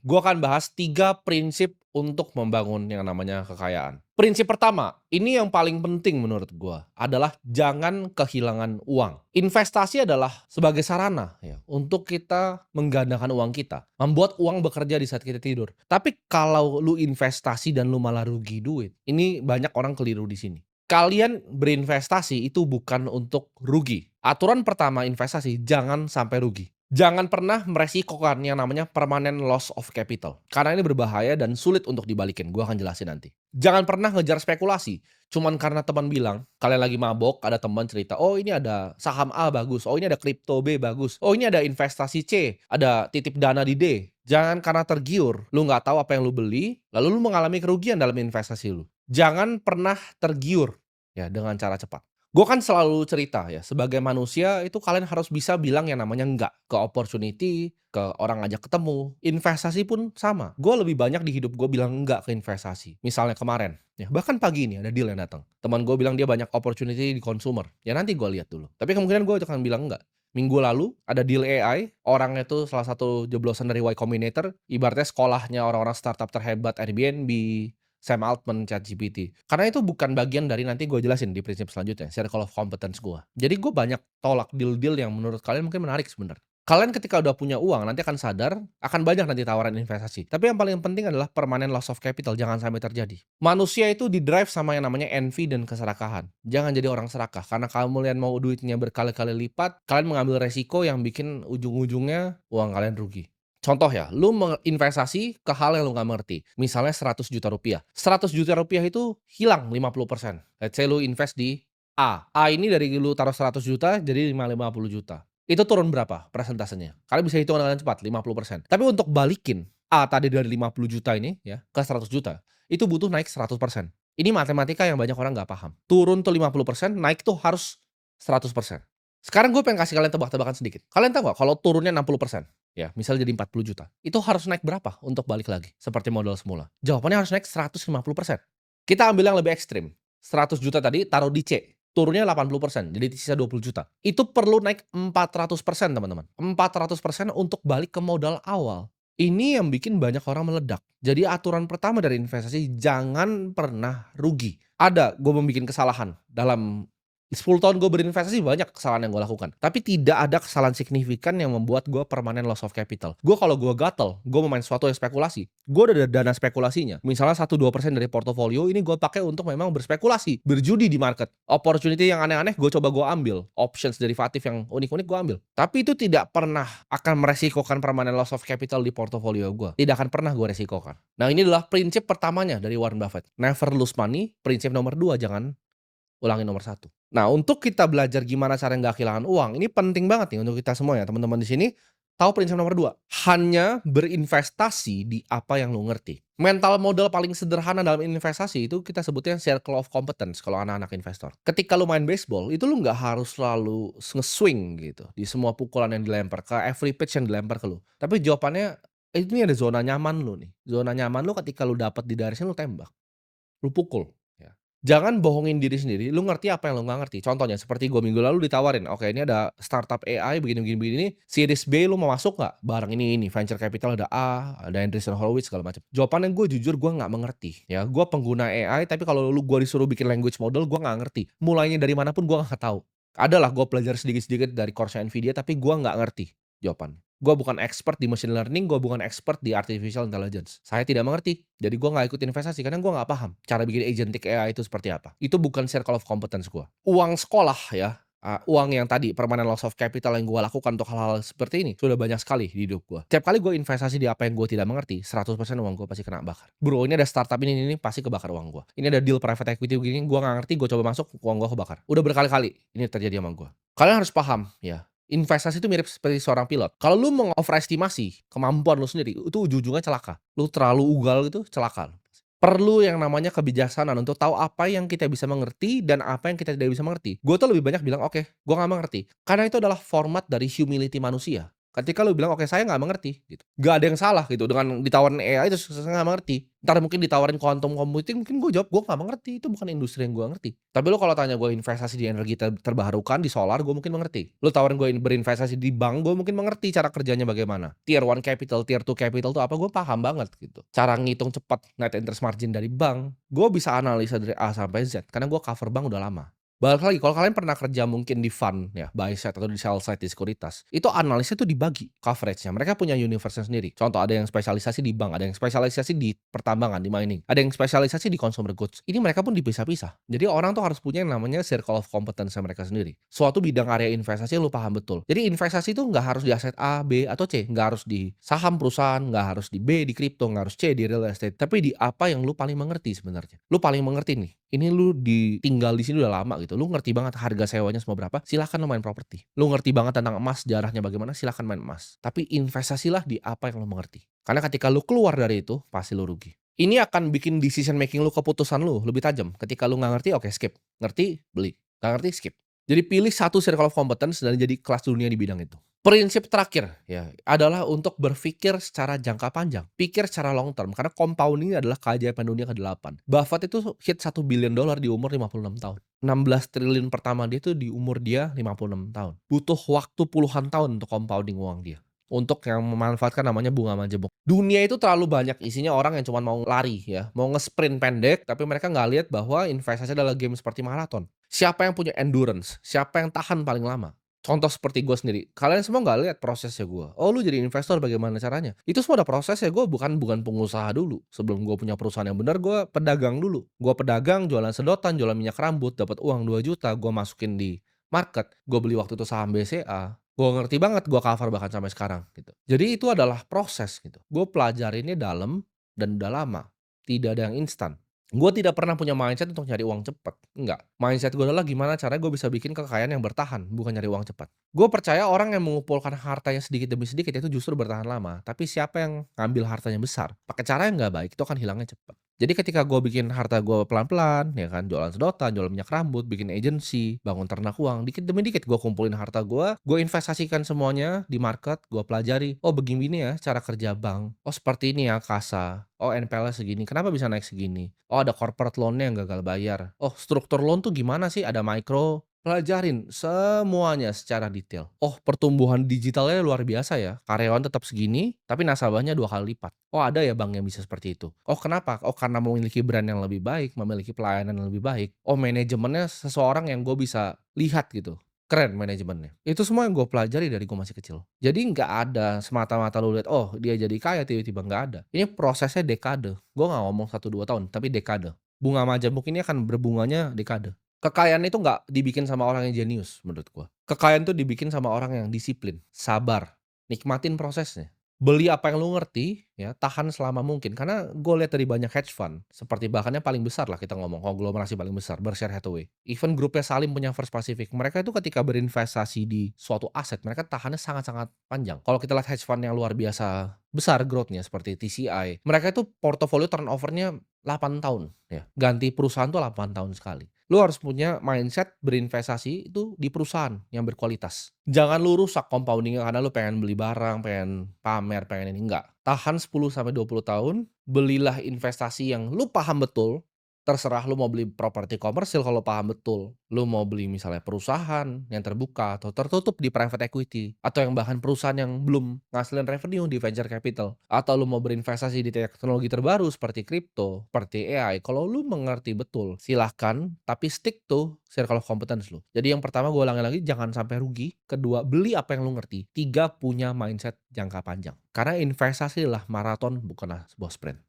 gue akan bahas 3 prinsip untuk membangun yang namanya kekayaan. Prinsip pertama, ini yang paling penting menurut gue, adalah jangan kehilangan uang. Investasi adalah sebagai sarana ya, untuk kita menggandakan uang kita, membuat uang bekerja di saat kita tidur. Tapi kalau lu investasi dan lu malah rugi duit, ini banyak orang keliru di sini. Kalian berinvestasi itu bukan untuk rugi. Aturan pertama investasi, jangan sampai rugi. Jangan pernah meresikokan yang namanya permanent loss of capital. Karena ini berbahaya dan sulit untuk dibalikin, gua akan jelasin nanti. Jangan pernah ngejar spekulasi, cuman karena teman bilang, kalian lagi mabok, ada teman cerita, "Oh ini ada saham A bagus, oh ini ada kripto B bagus, oh ini ada investasi C, ada titip dana di D." Jangan karena tergiur, lu nggak tahu apa yang lu beli, lalu lu mengalami kerugian dalam investasi lu. Jangan pernah tergiur ya dengan cara cepat. Gue kan selalu cerita ya, sebagai manusia itu kalian harus bisa bilang yang namanya enggak ke opportunity, ke orang ngajak ketemu. Investasi pun sama. Gue lebih banyak di hidup gue bilang enggak ke investasi. Misalnya kemarin, ya bahkan pagi ini ada deal yang datang. Teman gue bilang dia banyak opportunity di consumer. Ya nanti gue lihat dulu. Tapi kemungkinan gue akan bilang enggak. Minggu lalu ada deal AI, orangnya itu salah satu jeblosan dari Y Combinator, ibaratnya sekolahnya orang-orang startup terhebat Airbnb, Sam Altman, ChatGPT. Karena itu bukan bagian dari nanti gue jelasin di prinsip selanjutnya, circle of competence gue. Jadi gue banyak tolak deal-deal yang menurut kalian mungkin menarik sebenarnya. Kalian ketika udah punya uang nanti akan sadar, akan banyak nanti tawaran investasi. Tapi yang paling penting adalah permanent loss of capital, jangan sampai terjadi. Manusia itu di-drive sama yang namanya envy dan keserakahan. Jangan jadi orang serakah, karena kalian mau duitnya berkali-kali lipat, kalian mengambil resiko yang bikin ujung-ujungnya uang kalian rugi. Contoh ya, lu menginvestasi ke hal yang lu nggak mengerti. Misalnya Rp100.000.000. Rp100.000.000 itu hilang 50%. Let's say lu invest di A. A ini dari lu taruh 100 juta jadi 50 juta. Itu turun berapa persentasenya? Kalian bisa hitung dengan cepat, 50%. Tapi untuk balikin A tadi dari 50 juta ini ya ke 100 juta, itu butuh naik 100%. Ini matematika yang banyak orang nggak paham. Turun tuh 50%, naik tuh harus 100%. Sekarang gue pengen kasih kalian tebak-tebakan sedikit. Kalian tahu nggak kalau turunnya 60%? Ya, misal jadi 40 juta. Itu harus naik berapa untuk balik lagi seperti modal semula? Jawabannya harus naik 150%. Kita ambil yang lebih ekstrim. 100 juta tadi taruh di C, turunnya 80%, jadi sisa 20 juta. Itu perlu naik 400% teman-teman. 400% untuk balik ke modal awal. Ini yang bikin banyak orang meledak. Jadi aturan pertama dari investasi, jangan pernah rugi. Ada, gue membuat kesalahan dalam 10 tahun gue berinvestasi banyak kesalahan yang gue lakukan. Tapi tidak ada kesalahan signifikan yang membuat gue permanent loss of capital. Gue kalau gue gatel, gue mau main sesuatu yang spekulasi, gue udah ada dana spekulasinya. Misalnya 1-2% dari portofolio ini gue pakai untuk memang berspekulasi, berjudi di market. Opportunity yang aneh-aneh gue coba gue ambil. Options derivatif yang unik-unik gue ambil. Tapi itu tidak pernah akan meresikokan permanent loss of capital di portofolio gue. Tidak akan pernah gue resikokan. Nah ini adalah prinsip pertamanya dari Warren Buffett. Never lose money. Prinsip nomor 2, jangan ulangi nomor 1. Nah, untuk kita belajar gimana cara nggak kehilangan uang, ini penting banget nih untuk kita semua ya, teman-teman di sini, tahu prinsip nomor 2, hanya berinvestasi di apa yang lu ngerti. Mental modal paling sederhana dalam investasi itu kita sebutnya circle of competence kalau anak-anak investor. Ketika lu main baseball, itu lu nggak harus selalu nge-swing gitu, di semua pukulan yang dilempar, ke every pitch yang dilempar ke lu. Tapi jawabannya, ini ada zona nyaman lu nih. Zona nyaman lu ketika lu dapat di garisnya lu tembak. Lu pukul, ya. Jangan bohongin diri sendiri, lu ngerti apa yang lu nggak ngerti. Contohnya seperti gua minggu lalu ditawarin, "Oke ini ada startup AI begini begini begini, series B lu mau masuk nggak? Bareng ini, venture capital ada A, ada Andreessen Horowitz segala macam." Jawabannya gue jujur gue nggak mengerti, ya. Gue pengguna AI tapi kalau gue disuruh bikin language model gue nggak ngerti. Mulainya dari mana pun gue nggak tahu. Adalah gue belajar sedikit-sedikit dari course-nya Nvidia tapi gue nggak ngerti jawabannya. Gue bukan expert di machine learning, gue bukan expert di artificial intelligence. Saya tidak mengerti, jadi gue nggak ikut investasi karena gue nggak paham cara bikin agentic AI itu seperti apa. Itu bukan circle of competence gue. Uang sekolah ya, uang yang tadi permanent loss of capital yang gue lakukan untuk hal-hal seperti ini sudah banyak sekali di hidup gue. Tiap kali gue investasi di apa yang gue tidak mengerti, 100% uang gue pasti kena bakar. Bro, ini ada startup ini pasti kebakar uang gue. Ini ada deal private equity begini, gue nggak ngerti, gue coba masuk, uang gue kebakar. Udah berkali-kali ini terjadi sama gue. Kalian harus paham ya, investasi itu mirip seperti seorang pilot. Kalau lu mengoverestimasi kemampuan lu sendiri, itu ujung-ujungnya celaka. Lu terlalu ugal gitu, celaka. Perlu yang namanya kebijaksanaan untuk tahu apa yang kita bisa mengerti dan apa yang kita tidak bisa mengerti. Gue tuh lebih banyak bilang, "Oke, gue nggak mengerti." Karena itu adalah format dari humility manusia. Ketika lu bilang, "Oke, saya nggak mengerti," gitu. Nggak ada yang salah gitu dengan ditawarin AI terus saya nggak mengerti. Entar mungkin ditawarin quantum computing mungkin gue jawab, "Gue nggak mengerti, itu bukan industri yang gue ngerti." Tapi lu kalau tanya gue investasi di energi terbarukan, di solar, gue mungkin mengerti. Lu tawarin gue berinvestasi di bank, gue mungkin mengerti cara kerjanya bagaimana. Tier 1 capital, Tier 2 capital tuh apa, gue paham banget gitu. Cara ngitung cepat net interest margin dari bank, gue bisa analisa dari A sampai Z karena gue cover bank udah lama. Balik lagi, kalau kalian pernah kerja mungkin di fund ya, buy side atau di sell side di sekuritas, itu analisnya tuh dibagi coverage-nya. Mereka punya universe-nya sendiri. Contoh ada yang spesialisasi di bank, ada yang spesialisasi di pertambangan, di mining, ada yang spesialisasi di consumer goods. Ini mereka pun dipisah-pisah. Jadi orang tuh harus punya yang namanya circle of competence mereka sendiri. Suatu bidang area investasi lu paham betul. Jadi investasi itu nggak harus di aset A, B, atau C. Nggak harus di saham perusahaan, nggak harus di B, di kripto, nggak harus C, di real estate. Tapi di apa yang lu paling mengerti sebenarnya. Lu paling mengerti nih, ini lu tinggal di sini udah lama gitu, lu ngerti banget harga sewanya semua berapa, silahkan lu main properti. Lu ngerti banget tentang emas, sejarahnya bagaimana, silahkan main emas. Tapi investasilah di apa yang lu mengerti. Karena ketika lu keluar dari itu, pasti lu rugi. Ini akan bikin decision making lu, keputusan lu lebih tajam. Ketika lu nggak ngerti, oke skip. Ngerti, beli. Nggak ngerti, skip. Jadi pilih satu circle of competence dan jadi kelas dunia di bidang itu. Prinsip terakhir ya adalah untuk berpikir secara jangka panjang, pikir secara long term karena compounding adalah keajaiban dunia ke-8. Buffett itu hit $1 billion di umur 56 tahun. 16 triliun pertama dia itu di umur dia 56 tahun. Butuh waktu puluhan tahun untuk compounding uang dia. Untuk yang memanfaatkan namanya bunga majemuk. Dunia itu terlalu banyak isinya orang yang cuma mau lari ya, mau nge-sprint pendek tapi mereka nggak lihat bahwa investasi adalah game seperti maraton. Siapa yang punya endurance? Siapa yang tahan paling lama? Contoh seperti gue sendiri, kalian semua nggak lihat prosesnya gue. Oh lu jadi investor bagaimana caranya? Itu semua ada prosesnya, gue bukan pengusaha dulu. Sebelum gue punya perusahaan yang benar, gue pedagang dulu. Gue pedagang, jualan sedotan, jualan minyak rambut, dapat uang 2 juta, gue masukin di market, gue beli waktu itu saham BCA. Gue ngerti banget, gue cover bahkan sampai sekarang gitu. Jadi itu adalah proses gitu. Gue pelajarinnya dalam dan udah lama. Tidak ada yang instan. Gue tidak pernah punya mindset untuk nyari uang cepat, enggak. Mindset gue adalah gimana caranya gue bisa bikin kekayaan yang bertahan, bukan nyari uang cepat. Gue percaya orang yang mengumpulkan hartanya sedikit demi sedikit itu justru bertahan lama. Tapi siapa yang ngambil hartanya besar, pakai cara yang nggak baik, itu akan hilangnya cepat. Jadi ketika gue bikin harta gue pelan-pelan, ya kan, jualan sedotan, jualan minyak rambut, bikin agency, bangun ternak uang, dikit demi dikit gue kumpulin harta gue investasikan semuanya di market, gue pelajari, oh begini ya cara kerja bank, oh seperti ini ya kasa, oh NPL-nya segini, kenapa bisa naik segini? Oh ada corporate loan-nya yang gagal bayar. Oh struktur loan tuh gimana sih? Ada micro. Pelajarin semuanya secara detail. Oh pertumbuhan digitalnya luar biasa ya. Karyawan tetap segini, tapi nasabahnya 2 kali lipat. Oh ada ya bank yang bisa seperti itu. Oh kenapa? Oh karena memiliki brand yang lebih baik, memiliki pelayanan yang lebih baik. Oh manajemennya seseorang yang gue bisa lihat gitu. Keren manajemennya. Itu semua yang gue pelajari dari gue masih kecil. Jadi nggak ada semata-mata lu lihat, oh dia jadi kaya tiba-tiba, nggak ada. Ini prosesnya dekade. Gue nggak ngomong 1 2 tahun, tapi dekade. Bunga majemuk ini akan berbunganya dekade. Kekayaan itu nggak dibikin sama orang yang jenius menurut gue. Kekayaan itu dibikin sama orang yang disiplin, sabar, nikmatin prosesnya. Beli apa yang lu ngerti, ya tahan selama mungkin. Karena gue lihat dari banyak hedge fund, seperti bahkan yang paling besar lah kita ngomong, konglomerasi paling besar, Berkshire Hathaway. Even grupnya Salim punya First Pacific, mereka itu ketika berinvestasi di suatu aset, mereka tahannya sangat-sangat panjang. Kalau kita lihat hedge fund yang luar biasa besar growth-nya seperti TCI, mereka itu portofolio turnover-nya 8 tahun ya. Ganti perusahaan tuh 8 tahun sekali. Lu harus punya mindset berinvestasi itu di perusahaan yang berkualitas. Jangan lu rusak compounding-nya karena lu pengen beli barang, pengen pamer, pengen ini, enggak. Tahan 10 sampai 20 tahun, belilah investasi yang lu paham betul. Terserah lu mau beli properti komersil kalau paham betul. Lu mau beli misalnya perusahaan yang terbuka atau tertutup di private equity, atau yang bahkan perusahaan yang belum ngasilin revenue di venture capital, atau lu mau berinvestasi di teknologi terbaru seperti kripto, seperti AI. Kalau lu mengerti betul, silahkan, tapi stick to circle of competence lu. Jadi yang pertama gue ulangi lagi, jangan sampai rugi. Kedua, beli apa yang lu ngerti. 3, punya mindset jangka panjang. Karena investasi adalah maraton, bukanlah sebuah sprint.